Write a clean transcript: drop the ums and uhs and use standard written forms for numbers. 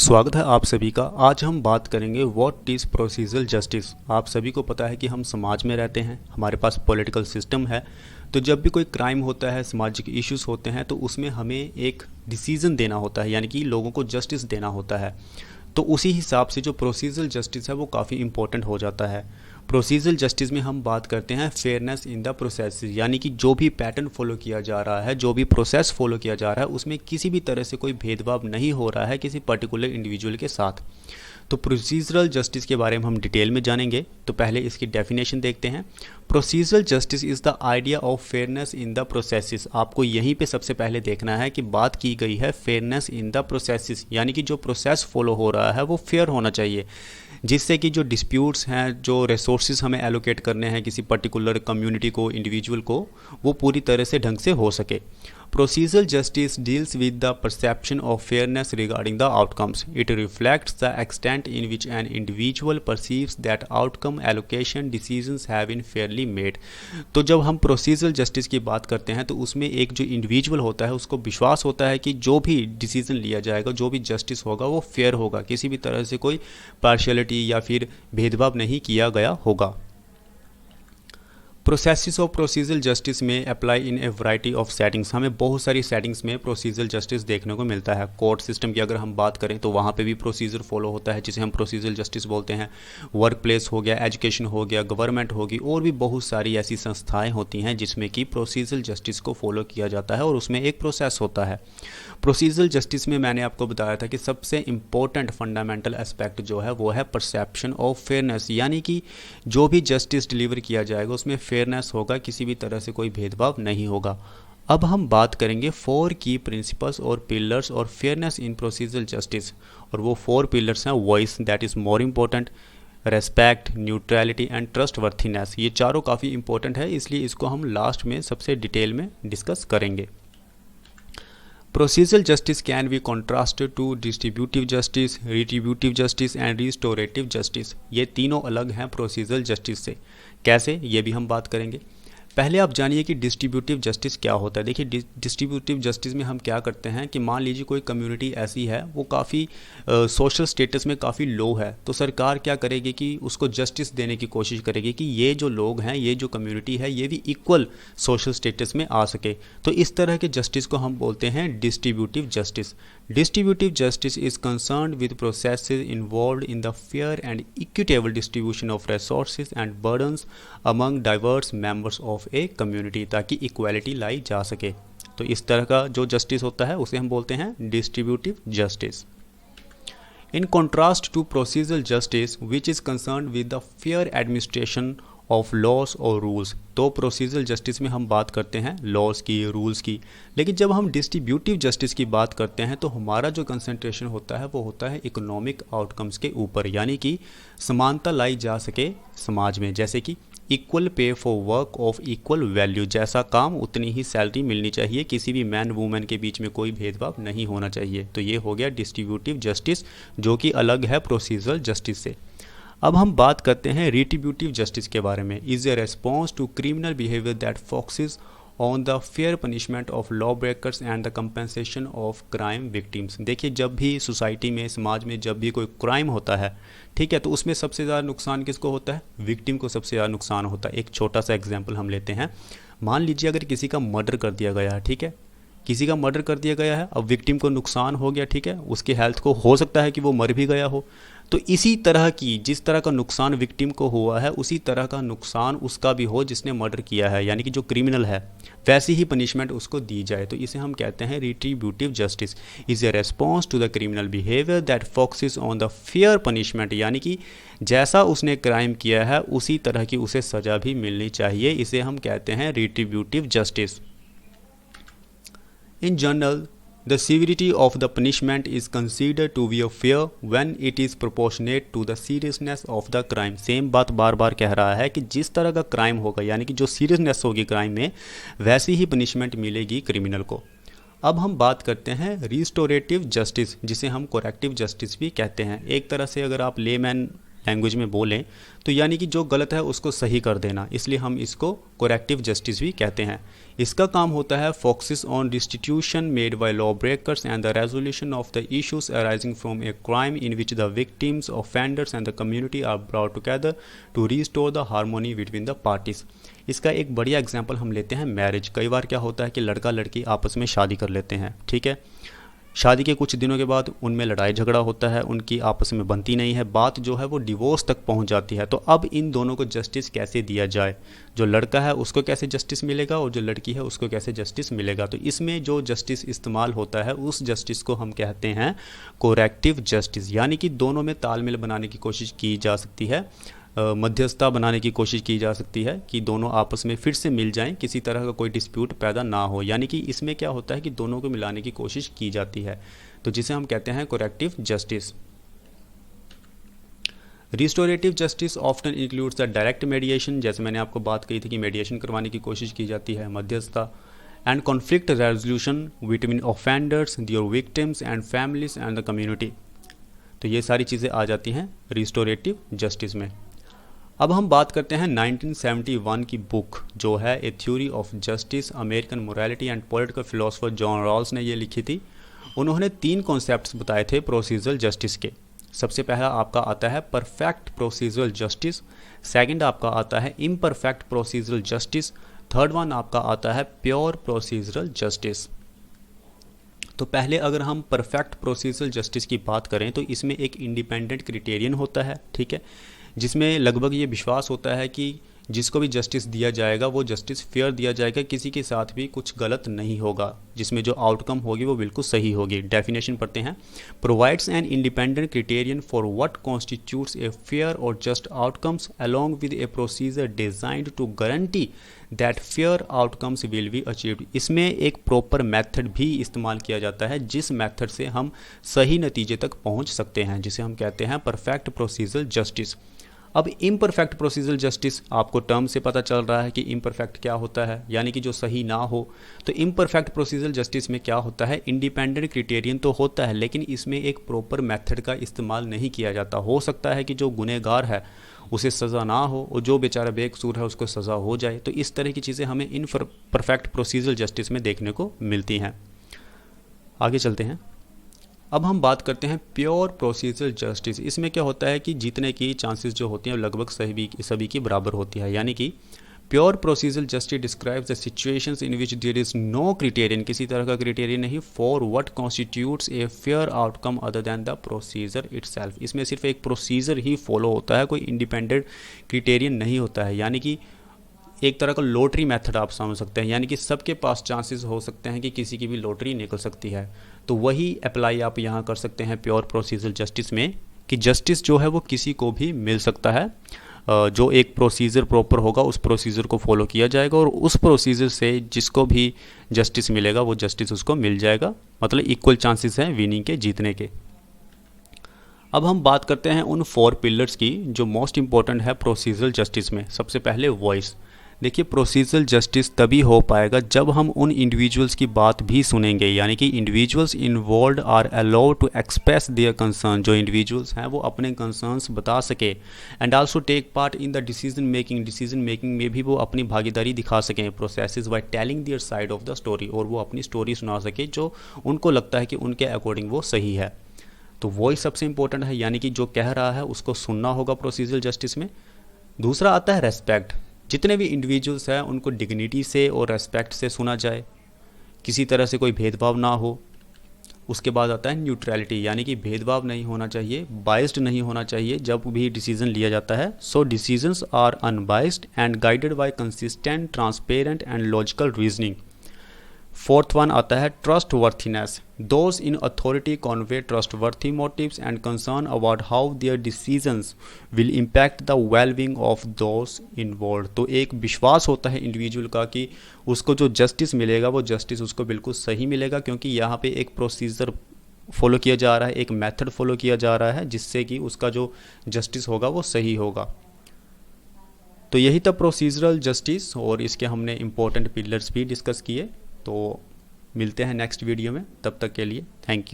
स्वागत है आप सभी का। आज हम बात करेंगे व्हाट इज़ प्रोसीजरल जस्टिस। आप सभी को पता है कि हम समाज में रहते हैं, हमारे पास पॉलिटिकल सिस्टम है। तो जब भी कोई क्राइम होता है, सामाजिक इश्यूज होते हैं, तो उसमें हमें एक डिसीजन देना होता है, यानी कि लोगों को जस्टिस देना होता है। तो उसी हिसाब से जो प्रोसीजरल जस्टिस है वो काफ़ी इंपॉर्टेंट हो जाता है। प्रोसीजरल जस्टिस में हम बात करते हैं फेयरनेस इन द प्रोसेस, यानी कि जो भी पैटर्न फॉलो किया जा रहा है, जो भी प्रोसेस फॉलो किया जा रहा है, उसमें किसी भी तरह से कोई भेदभाव नहीं हो रहा है किसी पर्टिकुलर इंडिविजुअल के साथ। तो प्रोसीजरल जस्टिस के बारे में हम डिटेल में जानेंगे। तो पहले इसकी डेफिनेशन देखते हैं। Procedural justice is the idea of fairness in the processes. आपको यहीं पे सबसे पहले देखना है कि बात की गई है फेयरनेस इन द प्रोसेसेस, यानी कि जो प्रोसेस फॉलो हो रहा है वो फेयर होना चाहिए, जिससे कि जो डिस्प्यूट्स हैं, जो रिसोर्सेज हमें एलोकेट करने हैं किसी पर्टिकुलर कम्युनिटी को, इंडिविजुअल को, वो पूरी तरह से ढंग से हो सके। Procedural justice deals with the perception of fairness regarding the outcomes. It reflects the extent in which an individual perceives that outcome allocation decisions have been fairly made. तो जब हम procedural justice की बात करते हैं तो उसमें एक जो individual होता है उसको विश्वास होता है कि जो भी डिसीजन लिया जाएगा, जो भी जस्टिस होगा वो फेयर होगा, किसी भी तरह से कोई पार्शियलिटी या फिर भेदभाव नहीं किया गया होगा। प्रोसेसिस ऑफ प्रोसीजरल जस्टिस में apply in A variety of settings. हमें बहुत सारी सेटिंग्स में प्रोसीजरल जस्टिस देखने को मिलता है। कोर्ट सिस्टम की अगर हम बात करें तो वहाँ पे भी प्रोसीजर फॉलो होता है, जिसे हम प्रोसीजरल जस्टिस बोलते हैं। वर्क प्लेस हो गया, एजुकेशन हो गया, गवर्नमेंट होगी, और भी बहुत सारी ऐसी संस्थाएँ होती हैं जिसमें कि प्रोसीजरल जस्टिस को फॉलो किया जाता है और उसमें एक प्रोसेस होता है। प्रोसीजरल जस्टिस में मैंने आपको बताया था कि सबसे इम्पोर्टेंट फंडामेंटल एस्पेक्ट जो है वो है परसेप्शन ऑफ फेयरनेस, यानी कि जो भी जस्टिस डिलीवर किया जाएगा उसमें फेयरनेस होगा, किसी भी तरह से कोई भेदभाव नहीं होगा। अब हम बात करेंगे 4 की प्रिंसिपल्स और पिलर्स और फेयरनेस इन प्रोसीजरल जस्टिस, और वो 4 पिलर्स हैं voice, that is more important, respect, neutrality and trustworthiness. ये चारों काफ़ी इंपॉर्टेंट है, इसलिए इसको हम लास्ट में सबसे डिटेल में डिस्कस करेंगे। Procedural justice can be contrasted to distributive justice, retributive justice and restorative justice। ये तीनों अलग हैं प्रोसीजरल जस्टिस से। कैसे, ये भी हम बात करेंगे। पहले आप जानिए कि डिस्ट्रीब्यूटिव जस्टिस क्या होता है। देखिए, डिस्ट्रीब्यूटिव जस्टिस में हम क्या करते हैं कि मान लीजिए कोई कम्युनिटी ऐसी है, वो काफ़ी सोशल स्टेटस में काफ़ी लो है, तो सरकार क्या करेगी कि उसको जस्टिस देने की कोशिश करेगी कि ये जो लोग हैं, ये जो कम्युनिटी है, ये भी इक्वल सोशल स्टेटस में आ सके। तो इस तरह के जस्टिस को हम बोलते हैं distributive justice. Distributive justice is concerned with processes involved in the fair and equitable distribution of resources and burdens among diverse members of a community, ताकि इक्वालिटी लाई जा सके। तो इस तरह का जो जस्टिस होता है उसे हम बोलते हैं distributive justice. In contrast to procedural justice which is concerned with the fair administration of laws और रूल्स। तो प्रोसीजरल जस्टिस में हम बात करते हैं लॉस की, रूल्स की, लेकिन जब हम डिस्ट्रीब्यूटिव जस्टिस की बात करते हैं तो हमारा जो कंसंट्रेशन होता है वो होता है इकोनॉमिक आउटकम्स के ऊपर, यानी कि समानता लाई जा सके समाज में, जैसे कि equal pay for work of equal value, जैसा काम उतनी ही सैलरी मिलनी चाहिए, किसी भी मैन वूमेन के बीच में कोई भेदभाव नहीं होना चाहिए। तो ये हो गया डिस्ट्रीब्यूटिव जस्टिस, जो कि अलग है प्रोसीजरल जस्टिस से। अब हम बात करते हैं रिट्रीब्यूटिव जस्टिस के बारे में। Is a response to criminal behaviour that focuses on the fair punishment of law breakers and the compensation of crime victims. देखिए, जब भी सोसाइटी में, समाज में जब भी कोई क्राइम होता है, ठीक है, तो उसमें सबसे ज़्यादा नुकसान किसको होता है? विक्टिम को सबसे ज़्यादा नुकसान होता है। एक छोटा सा एग्जाम्पल हम लेते हैं। मान लीजिए अगर किसी का मर्डर कर दिया गया है, ठीक है, किसी का मर्डर कर दिया गया है, अब विक्टिम को नुकसान हो गया, ठीक है, उसकी हेल्थ को हो सकता है कि वो मर भी गया हो। तो इसी तरह की, जिस तरह का नुकसान विक्टिम को हुआ है, उसी तरह का नुकसान उसका भी हो जिसने मर्डर किया है, यानी कि जो क्रिमिनल है, वैसी ही पनिशमेंट उसको दी जाए। तो इसे हम कहते हैं retributive justice. Is a response to the criminal behaviour that focuses on the fair punishment, यानी कि जैसा उसने क्राइम किया है उसी तरह की उसे सज़ा भी मिलनी चाहिए। इसे हम कहते हैं retributive justice. In general, the severity of the punishment is considered to be fair when it is proportionate to the seriousness of the crime। Same बात बार बार कह रहा है कि जिस तरह का क्राइम होगा, यानी कि जो सीरियसनेस होगी क्राइम में, वैसी ही पनिशमेंट मिलेगी क्रिमिनल को। अब हम बात करते हैं रिस्टोरेटिव जस्टिस, जिसे हम कोरेक्टिव जस्टिस भी कहते हैं। एक तरह से अगर आप लेमैन लैंग्वेज में बोलें तो यानी कि जो गलत है उसको सही कर देना, इसलिए हम इसको कोरेक्टिव जस्टिस भी कहते हैं। इसका काम होता है focus on restitution made by law breakers and the resolution of the issues arising from a crime in which the victims, offenders and the community are brought together to restore the harmony between the parties. इसका एक बढ़िया example हम लेते हैं marriage. कई बार क्या होता है कि लड़का लड़की आपस में शादी कर लेते हैं, ठीक है। शादी के कुछ दिनों के बाद उनमें लड़ाई झगड़ा होता है, उनकी आपस में बनती नहीं है, बात जो है वो डिवोर्स तक पहुंच जाती है। तो अब इन दोनों को जस्टिस कैसे दिया जाए, जो लड़का है उसको कैसे जस्टिस मिलेगा और जो लड़की है उसको कैसे जस्टिस मिलेगा। तो इसमें जो जस्टिस इस्तेमाल होता है उस जस्टिस को हम कहते हैं कोरेक्टिव जस्टिस, यानी कि दोनों में तालमेल बनाने की कोशिश की जा सकती है, मध्यस्थता बनाने की कोशिश की जा सकती है कि दोनों आपस में फिर से मिल जाएं, किसी तरह का कोई डिस्प्यूट पैदा ना हो। यानी कि इसमें क्या होता है कि दोनों को मिलाने की कोशिश की जाती है, तो जिसे हम कहते हैं corrective justice. Restorative justice often includes the direct mediation, जैसे मैंने आपको बात कही थी कि मेडिएशन करवाने की कोशिश की जाती है, मध्यस्थता, and conflict resolution between offenders, their victims and families and the community. तो ये सारी चीज़ें आ जाती हैं रिस्टोरेटिव जस्टिस में। अब हम बात करते हैं 1971 की बुक जो है a theory of justice, American morality and political philosopher John Rawls ने ये लिखी थी। उन्होंने 3 कॉन्सेप्ट्स बताए थे प्रोसीजरल जस्टिस के। सबसे पहला आपका आता है परफेक्ट प्रोसीजरल जस्टिस, सेकंड आपका आता है imperfect procedural justice, third one आपका आता है प्योर प्रोसीजरल जस्टिस। तो पहले अगर हम परफेक्ट प्रोसीजरल जस्टिस की बात करें तो इसमें एक इंडिपेंडेंट क्राइटेरियन होता है, ठीक है, जिसमें लगभग ये विश्वास होता है कि जिसको भी जस्टिस दिया जाएगा वो जस्टिस फेयर दिया जाएगा, किसी के साथ भी कुछ गलत नहीं होगा, जिसमें जो आउटकम होगी वो बिल्कुल सही होगी। डेफिनेशन पढ़ते हैं, provides an independent criterion for what constitutes a fair or just outcomes along with a procedure designed to guarantee that fair outcomes will be achieved. इसमें एक प्रॉपर मेथड भी इस्तेमाल किया जाता है जिस मेथड से हम सही नतीजे तक पहुंच सकते हैं, जिसे हम कहते हैं परफेक्ट प्रोसीजरल जस्टिस। अब इम्परफेक्ट प्रोसीजरल जस्टिस, आपको टर्म से पता चल रहा है कि इम्परफेक्ट क्या होता है, यानी कि जो सही ना हो। तो इम्परफेक्ट प्रोसीजरल जस्टिस में क्या होता है, इंडिपेंडेंट क्राइटेरियन तो होता है लेकिन इसमें एक प्रॉपर मेथड का इस्तेमाल नहीं किया जाता। हो सकता है कि जो गुनहगार है उसे सज़ा ना हो और जो बेचारा बेकसूर है उसको सज़ा हो जाए। तो इस तरह की चीज़ें हमें इम्परफेक्ट प्रोसीजरल जस्टिस में देखने को मिलती हैं। आगे चलते हैं। अब हम बात करते हैं प्योर प्रोसीजरल जस्टिस। इसमें क्या होता है कि जीतने की चांसेस जो होती हैं लगभग सभी की बराबर होती है, यानी कि pure procedural justice describes the situations in which there is no criterion, किसी तरह का क्राइटेरियन नहीं, for what constitutes a fair outcome other than the procedure itself. इसमें सिर्फ एक प्रोसीजर ही फॉलो होता है, कोई इंडिपेंडेंट क्राइटेरियन नहीं होता है, यानी कि एक तरह का लॉटरी मेथड आप समझ सकते हैं, यानी कि सबके पास चांसेस हो सकते हैं कि किसी की भी लॉटरी निकल सकती है। तो वही अप्लाई आप यहाँ कर सकते हैं प्योर प्रोसीजरल जस्टिस में, कि जस्टिस जो है वो किसी को भी मिल सकता है। जो एक प्रोसीजर प्रॉपर होगा उस प्रोसीजर को फॉलो किया जाएगा और उस प्रोसीजर से जिसको भी जस्टिस मिलेगा वो जस्टिस उसको मिल जाएगा, मतलब इक्वल चांसेस हैं विनिंग के, जीतने के। अब हम बात करते हैं उन 4 पिलर्स की जो मोस्ट इंपॉर्टेंट है प्रोसीजरल जस्टिस में। सबसे पहले वॉइस। देखिए, प्रोसीजरल जस्टिस तभी हो पाएगा जब हम उन इंडिविजुअल्स की बात भी सुनेंगे, यानी कि individuals involve are allowed to express their concern. जो इंडिविजुअल्स हैं वो अपने कंसर्न्स बता सके and also take part in the decision making में भी वो अपनी भागीदारी दिखा सकें processes by telling their side of the story, और वो अपनी स्टोरी सुना सके जो उनको लगता है कि उनके अकॉर्डिंग वो सही है। तो वॉइस सबसे इंपॉर्टेंट है, यानी कि जो कह रहा है उसको सुनना होगा प्रोसीजरल जस्टिस में। दूसरा आता है रेस्पेक्ट। जितने भी इंडिविजुअल्स हैं उनको डिग्निटी से और रेस्पेक्ट से सुना जाए, किसी तरह से कोई भेदभाव ना हो। उसके बाद आता है न्यूट्रलिटी, यानी कि भेदभाव नहीं होना चाहिए, बाइस्ड नहीं होना चाहिए जब भी डिसीजन लिया जाता है। So decisions are unbiased and guided by consistent, transparent and logical reasoning. Fourth one आता है trustworthiness. Those in authority convey trustworthy motives and concern about how their decisions will impact the wellbeing of those involve. तो एक विश्वास होता है individual का कि उसको जो जस्टिस मिलेगा वो जस्टिस उसको बिल्कुल सही मिलेगा, क्योंकि यहाँ पे एक प्रोसीजर फॉलो किया जा रहा है, एक मेथड फॉलो किया जा रहा है जिससे कि उसका जो जस्टिस होगा वो सही होगा। तो यही था प्रोसीजरल जस्टिस और इसके हमने इम्पोर्टेंट पिलर्स भी डिस्कस किए। तो मिलते हैं नेक्स्ट वीडियो में, तब तक के लिए थैंक यू।